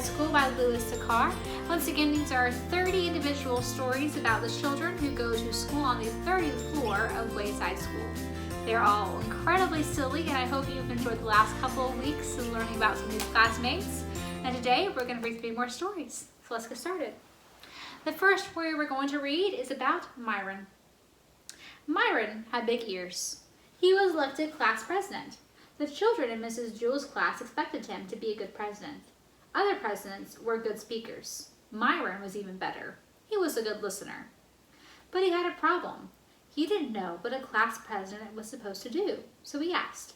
School by Louis Sachar. Once again, these are 30 individual stories about the children who go to school on the 30th floor of Wayside School. They're all incredibly silly, and I hope you've enjoyed the last couple of weeks of learning about some of these classmates. And today we're going to read 3 more stories. So let's get started. The first story we're going to read is about Myron. Myron had big ears. He was elected class president. The children in Mrs. Jewell's class expected him to be a good president. Other presidents were good speakers. Myron was even better. He was a good listener. But he had a problem. He didn't know what a class president was supposed to do. So he asked,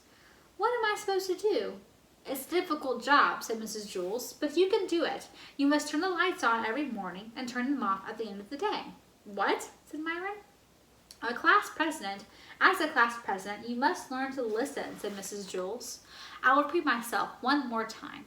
"What am I supposed to do?" "It's a difficult job," said Mrs. Jewell, "but you can do it. You must turn the lights on every morning and turn them off at the end of the day." "What?" said Myron. As a class president, you must learn to listen," said Mrs. Jewell. "I will repeat myself one more time.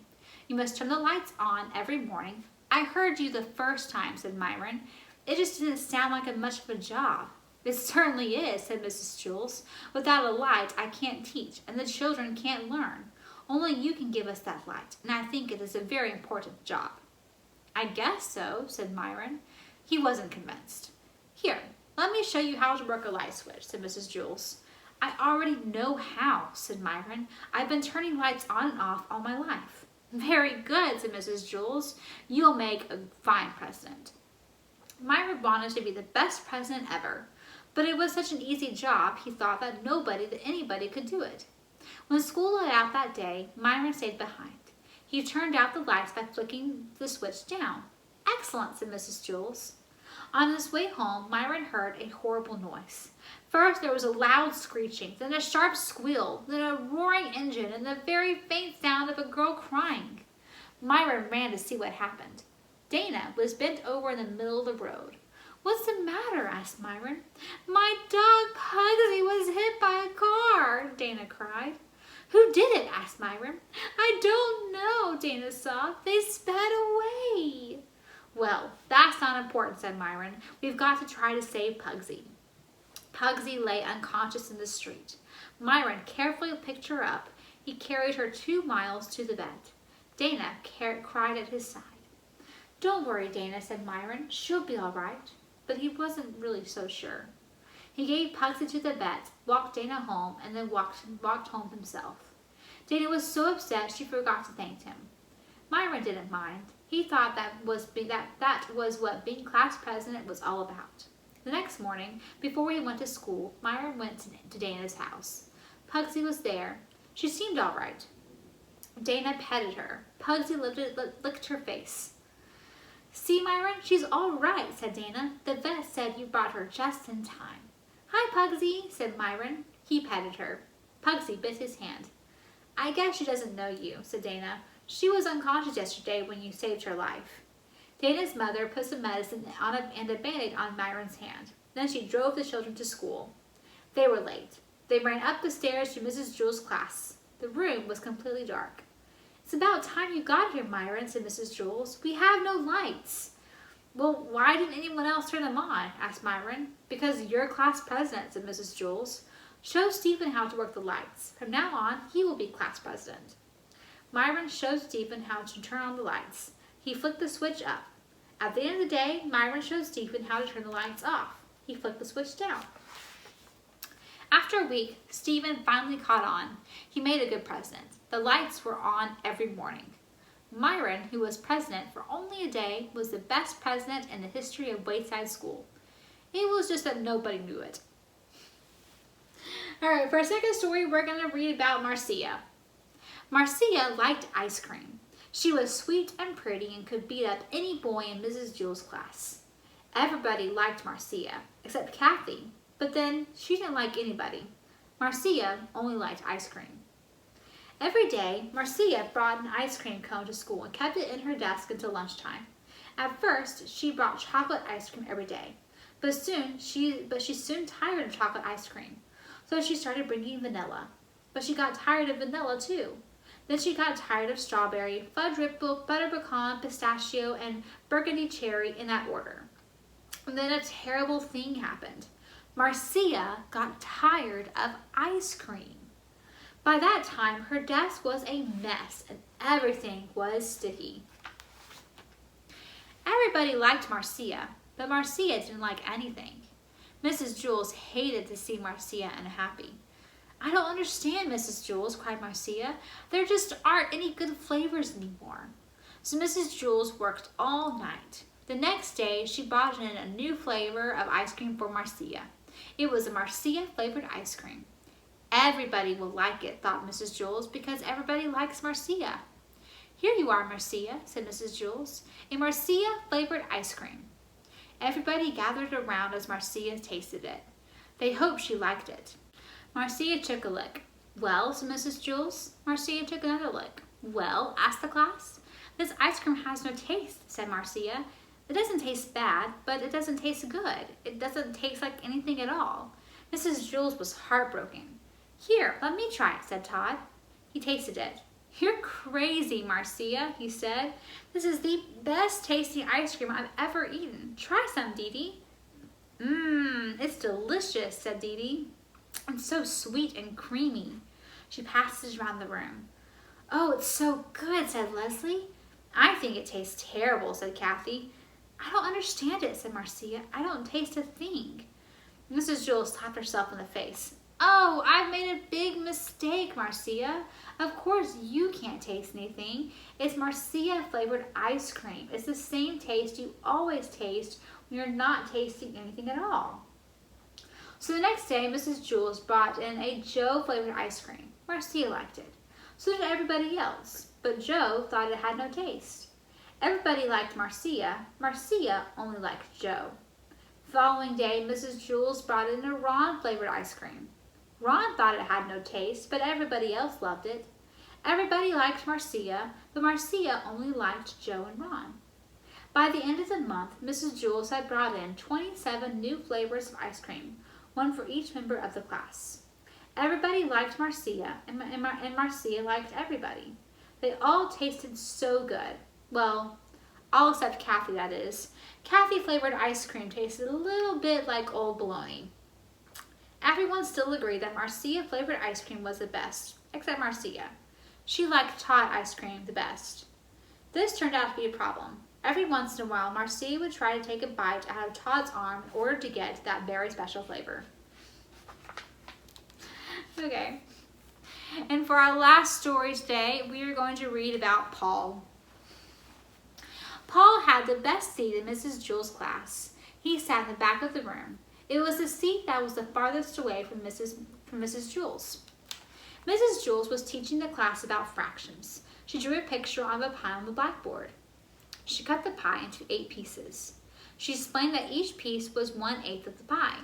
You must turn the lights on every morning." "I heard you the first time," said Myron. "It just didn't sound like much of a job." "It certainly is," said Mrs. Jewell. "Without a light, I can't teach, and the children can't learn. Only you can give us that light, and I think it is a very important job." "I guess so," said Myron. He wasn't convinced. "Here, let me show you how to work a light switch," said Mrs. Jewell. "I already know how," said Myron. "I've been turning lights on and off all my life." "Very good," said Mrs. Jewell. "You'll make a fine president." Myron wanted to be the best president ever, but it was such an easy job he thought that anybody could do it. When school let out that day, Myron stayed behind. He turned out the lights by flicking the switch down. "Excellent," said Mrs. Jewell. On his way home, Myron heard a horrible noise. First there was a loud screeching, then a sharp squeal, then a roaring engine, and the very faint sound of a girl crying. Myron ran to see what happened. Dana was bent over in the middle of the road. "What's the matter?" asked Myron. "My dog Pugsy was hit by a car," Dana cried. "Who did it?" asked Myron. "I don't know," Dana sobbed. "They sped away." "Well, that's not important," said Myron. "We've got to try to save Pugsy." Pugsy lay unconscious in the street. Myron carefully picked her up. He carried her 2 miles to the vet. Dana cried at his side. "Don't worry, Dana," said Myron. "She'll be all right." But he wasn't really so sure. He gave Pugsy to the vet, walked Dana home, and then walked home himself. Dana was so upset she forgot to thank him. Myron didn't mind. He thought that was what being class president was all about. The next morning, before he went to school, Myron went to Dana's house. Pugsy was there. She seemed all right. Dana petted her. Pugsy licked her face. "See, Myron, she's all right," said Dana. "The vet said you brought her just in time." "Hi, Pugsy," said Myron. He petted her. Pugsy bit his hand. "I guess she doesn't know you," said Dana. "She was unconscious yesterday when you saved her life." Dana's mother put some medicine and a Band-Aid on Myron's hand. Then she drove the children to school. They were late. They ran up the stairs to Mrs. Jewell's class. The room was completely dark. "It's about time you got here, Myron," said Mrs. Jewell. "We have no lights." "Well, why didn't anyone else turn them on?" asked Myron. "Because you're class president," said Mrs. Jewell. "Show Stephen how to work the lights. From now on, he will be class president." Myron showed Stephen how to turn on the lights. He flicked the switch up. At the end of the day, Myron showed Stephen how to turn the lights off. He flicked the switch down. After a week, Stephen finally caught on. He made a good president. The lights were on every morning. Myron, who was president for only a day, was the best president in the history of Wayside School. It was just that nobody knew it. All right, for our second story, we're going to read about Marcia. Marcia liked ice cream. She was sweet and pretty and could beat up any boy in Mrs. Jewell's class. Everybody liked Marcia, except Kathy, but then she didn't like anybody. Marcia only liked ice cream. Every day, Marcia brought an ice cream cone to school and kept it in her desk until lunchtime. At first, she brought chocolate ice cream every day, but she soon tired of chocolate ice cream, so she started bringing vanilla. But she got tired of vanilla too. Then she got tired of strawberry, fudge ripple, butter pecan, pistachio, and burgundy cherry in that order. And then a terrible thing happened. Marcia got tired of ice cream. By that time, her desk was a mess and everything was sticky. Everybody liked Marcia, but Marcia didn't like anything. Mrs. Jules hated to see Marcia unhappy. "I don't understand, Mrs. Jules," cried Marcia. "There just aren't any good flavors anymore." So Mrs. Jules worked all night. The next day, she brought in a new flavor of ice cream for Marcia. It was a Marcia flavored ice cream. "Everybody will like it," thought Mrs. Jules, "because everybody likes Marcia." "Here you are, Marcia," said Mrs. Jules, "a Marcia flavored ice cream." Everybody gathered around as Marcia tasted it. They hoped she liked it. Marcia took a lick. "Well," said Mrs. Jules. Marcia took another lick. "Well," asked the class. "This ice cream has no taste," said Marcia. "It doesn't taste bad, but it doesn't taste good. It doesn't taste like anything at all." Mrs. Jules was heartbroken. "Here, let me try it," said Todd. He tasted it. "You're crazy, Marcia," he said. "This is the best tasting ice cream I've ever eaten. Try some, Dee Dee." It's delicious," said Dee Dee. "It's so sweet and creamy." She passed it around the room. "Oh, it's so good," said Leslie. "I think it tastes terrible," said Kathy. "I don't understand it," said Marcia. "I don't taste a thing." Mrs. Jules slapped herself in the face. "Oh, I've made a big mistake, Marcia. Of course you can't taste anything. It's Marcia flavored ice cream. It's the same taste you always taste when you're not tasting anything at all." So the next day, Mrs. Jules brought in a Joe flavored ice cream. Marcia liked it. So did everybody else, but Joe thought it had no taste. Everybody liked Marcia. Marcia only liked Joe. The following day, Mrs. Jules brought in a Ron flavored ice cream. Ron thought it had no taste, but everybody else loved it. Everybody liked Marcia, but Marcia only liked Joe and Ron. By the end of the month, Mrs. Jules had brought in 27 new flavors of ice cream, one for each member of the class. Everybody liked Marcia, and Marcia liked everybody. They all tasted so good. Well, all except Kathy, that is. Kathy flavored ice cream tasted a little bit like old bologna. Everyone still agreed that Marcia flavored ice cream was the best, except Marcia. She liked Todd ice cream the best. This turned out to be a problem. Every once in a while, Marcia would try to take a bite out of Todd's arm in order to get that very special flavor. Okay. And for our last story today, we are going to read about Paul. Paul had the best seat in Mrs. Jules' class. He sat in the back of the room. It was the seat that was the farthest away from Mrs. Jules. Mrs. Jules was teaching the class about fractions. She drew a picture of a pie on the blackboard. She cut the pie into 8 pieces. She explained that each piece was 1/8 of the pie.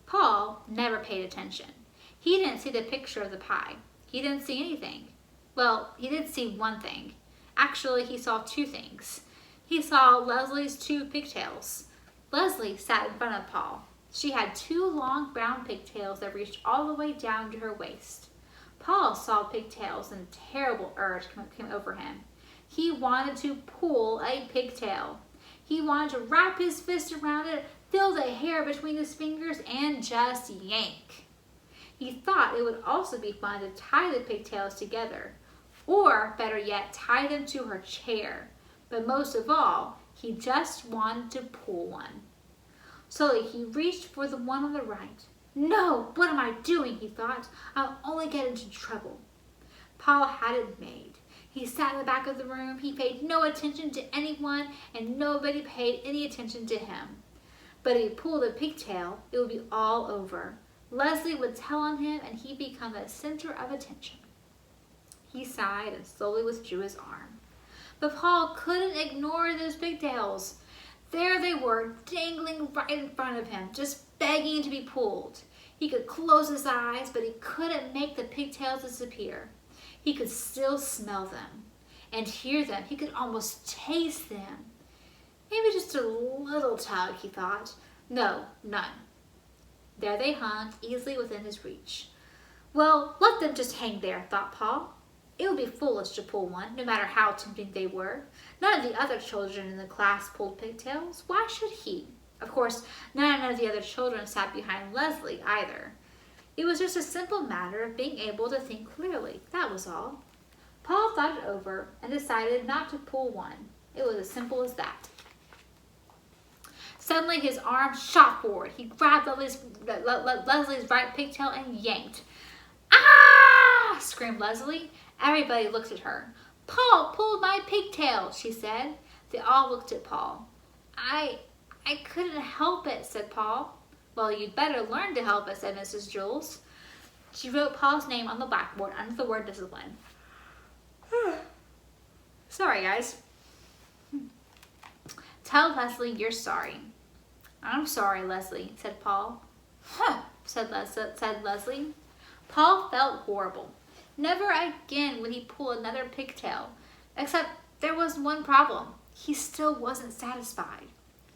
Paul never paid attention. He didn't see the picture of the pie. He didn't see anything. Well, he did see one thing. Actually, he saw 2 things. He saw Leslie's 2 pigtails. Leslie sat in front of Paul. She had 2 long brown pigtails that reached all the way down to her waist. Paul saw pigtails and a terrible urge came over him. He wanted to pull a pigtail. He wanted to wrap his fist around it, feel the hair between his fingers, and just yank. He thought it would also be fun to tie the pigtails together, or better yet, tie them to her chair. But most of all, he just wanted to pull one. Slowly, he reached for the one on the right. "No, what am I doing?" he thought. "I'll only get into trouble." Paul had it made. He sat in the back of the room. He paid no attention to anyone, and nobody paid any attention to him. But if he pulled a pigtail, it would be all over. Leslie would tell on him, and he'd become the center of attention. He sighed and slowly withdrew his arm. But Paul couldn't ignore those pigtails. There they were, dangling right in front of him, just begging to be pulled. He could close his eyes, but he couldn't make the pigtails disappear. He could still smell them and hear them. He could almost taste them. Maybe just a little tug, he thought. No, none. There they hung, easily within his reach. Well, let them just hang there, thought Paul. It would be foolish to pull one, no matter how tempting they were. None of the other children in the class pulled pigtails. Why should he? Of course, none of the other children sat behind Leslie either. It was just a simple matter of being able to think clearly. That was all. Paul thought it over and decided not to pull one. It was as simple as that. Suddenly his arm shot forward. He grabbed Leslie's right pigtail and yanked. Ah! Screamed Leslie. Everybody looked at her. Paul pulled my pigtail, she said. They all looked at Paul. I couldn't help it, said Paul. Well, you'd better learn to help it, said Mrs. Jules. She wrote Paul's name on the blackboard under the word discipline. Sorry, guys. Tell Leslie you're sorry. I'm sorry, Leslie, said Paul. Huh, said Leslie. Paul felt horrible. Never again would he pull another pigtail. Except there was one problem. He still wasn't satisfied.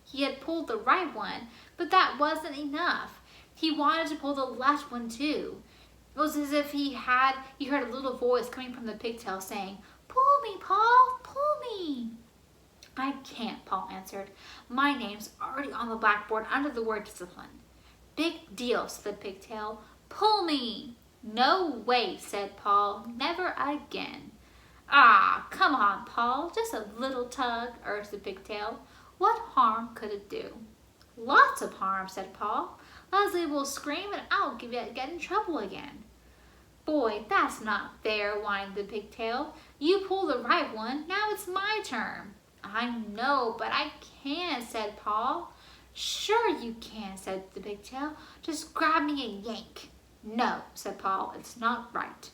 He had pulled the right one, but that wasn't enough. He wanted to pull the left one too. It was as if he heard a little voice coming from the pigtail saying, Pull me, Paul, pull me. I can't, Paul answered. My name's already on the blackboard under the word discipline. Big deal, said the pigtail. Pull me. No way, said Paul. Never again. Ah, come on, Paul. Just a little tug, urged the pigtail. What harm could it do? Lots of harm, said Paul. Leslie will scream and I'll get in trouble again. Boy, that's not fair, whined the pigtail. You pull the right one, now it's my turn. I know, but I can't, said Paul. Sure you can, said the pigtail. Just grab me and yank. No, said Paul, it's not right.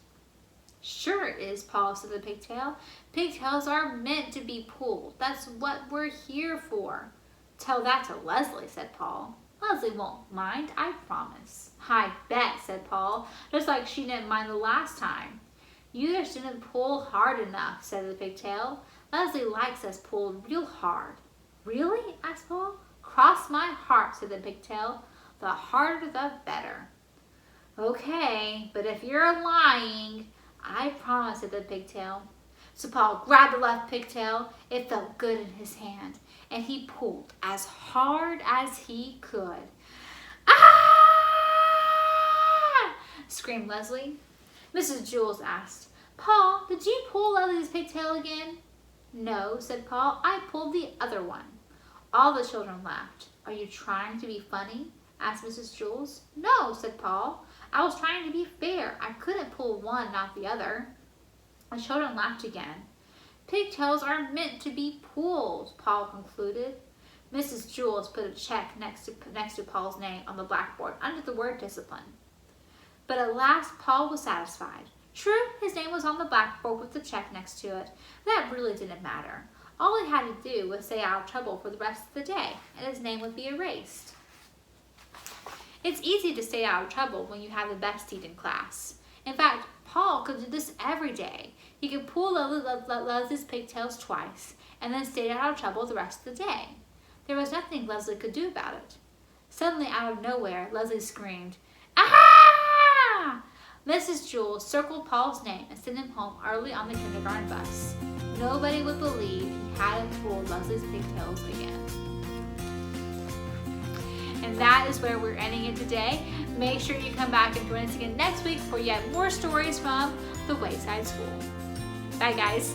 Sure it is, Paul, said the pigtail. Pigtails are meant to be pulled. That's what we're here for. Tell that to Leslie, said Paul. Leslie won't mind, I promise. I bet, said Paul, just like she didn't mind the last time. You just didn't pull hard enough, said the pigtail. Leslie likes us pulled real hard. Really? asked Paul. Cross my heart, said the pigtail. The harder the better. Okay, but if you're lying, I promise, said the pigtail. So Paul grabbed the left pigtail. It felt good in his hand, and he pulled as hard as he could. Ah! Screamed Leslie. Mrs. Jules asked, Paul, did you pull Leslie's pigtail again? No, said Paul. I pulled the other one. All the children laughed. Are you trying to be funny? asked Mrs. Jules. No, said Paul. I was trying to be fair. I couldn't pull one, not the other. The children laughed again. Pigtails are meant to be pulled, Paul concluded. Mrs. Jules put a check next to Paul's name on the blackboard under the word discipline. But at last Paul was satisfied. True, his name was on the blackboard with the check next to it. That really didn't matter. All he had to do was stay out of trouble for the rest of the day, and his name would be erased. It's easy to stay out of trouble when you have the best seat in class. In fact, Paul could do this every day. He could pull Leslie's pigtails twice, and then stay out of trouble the rest of the day. There was nothing Leslie could do about it. Suddenly, out of nowhere, Leslie screamed, Ah! Mrs. Jules circled Paul's name and sent him home early on the kindergarten bus. Nobody would believe he hadn't pulled Leslie's pigtails again. And that is where we're ending it today. Make sure you come back and join us again next week for yet more stories from the Wayside School. Bye, guys.